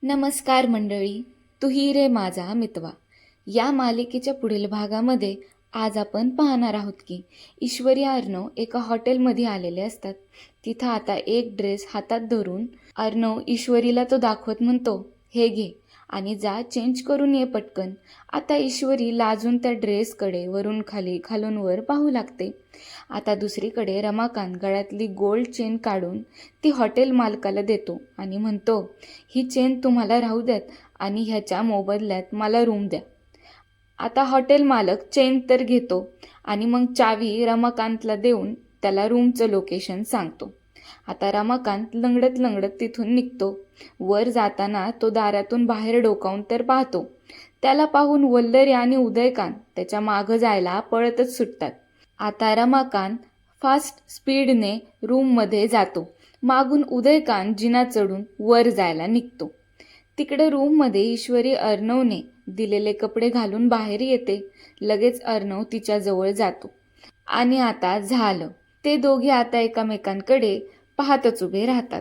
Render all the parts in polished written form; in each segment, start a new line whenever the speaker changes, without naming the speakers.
नमस्कार मंडळी, तुही रे माझा मितवा या मालिकेच्या पुढील भागामध्ये आज आपण पाहणार आहोत की ईश्वरी अर्णव एका हॉटेलमध्ये आलेले असतात. तिथं आता एक ड्रेस हातात धरून अर्णव ईश्वरीला तो दाखवत म्हणतो, हे घे आणि जा चेंज करून ये पटकन. आता ईश्वरी लाजून त्या ड्रेसकडे वरून खाली खालून वर पाहू लागते. आता दुसरीकडे रमाकांत गळ्यातली गोल्ड चेन काढून ती हॉटेल मालकाला देतो आणि म्हणतो, ही चेन तुम्हाला राहू द्यात आणि ह्याच्या मोबदल्यात मला रूम द्या. आता हॉटेल मालक चेन तर घेतो आणि मग चावी रमाकांतला देऊन त्याला रूमचं लोकेशन सांगतो. आता रमाकांत लंगडत लंगडत तिथून निघतो. वर जाताना तो दारातून बाहेर डोकावून तर पाहतो. त्याला पाहून वल्लरी आणि उदयकांत त्याच्या मागं जायला पळतच सुटतात. आता रमाकांत फास्ट स्पीडने रूममध्ये जातो. मागून उदयकांत जिना चढून वर जायला निघतो. तिकडे रूममध्ये ईश्वरी अर्णवने दिलेले कपडे घालून बाहेर येते. लगेच अर्णव तिच्याजवळ जातो आणि आता झालं. ते दोघे आता एकमेकांकडे पाहतच उभे राहतात.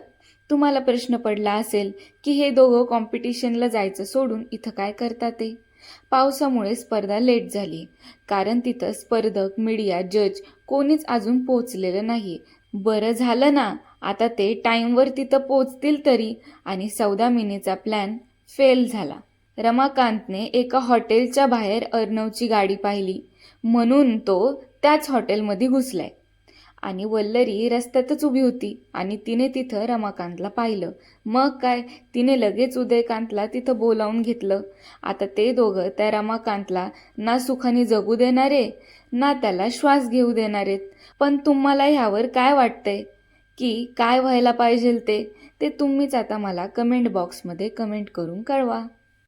तुम्हाला प्रश्न पडला असेल की हे दोघं कॉम्पिटिशनला जायचं सोडून इथं काय करतात ते? पावसामुळे स्पर्धा लेट झाली, कारण तिथं स्पर्धक, मीडिया, जज कोणीच अजून पोहोचलेलं नाही. बरं झालं ना, आता ते टाईमवर तिथं पोहोचतील तरी. आणि सौदामिनीचा प्लॅन फेल झाला. रमाकांतने एका हॉटेलच्या बाहेर अर्णवची गाडी पाहिली म्हणून तो त्याच हॉटेलमध्ये घुसलाय. आणि वल्लरी रस्त्यातच उभी होती आणि तिने तिथं रमाकांतला पाहिलं. मग काय, तिने लगेच उदयकांतला तिथं बोलावून घेतलं. आता ते दोघं त्या रमाकांतला ना सुखाने जगू देणारे ना त्याला श्वास घेऊ देणारेत. पण तुम्हाला ह्यावर काय वाटतंय की काय व्हायला पाहिजे ते तुम्हीच आता मला कमेंट बॉक्समध्ये कमेंट करून कळवा.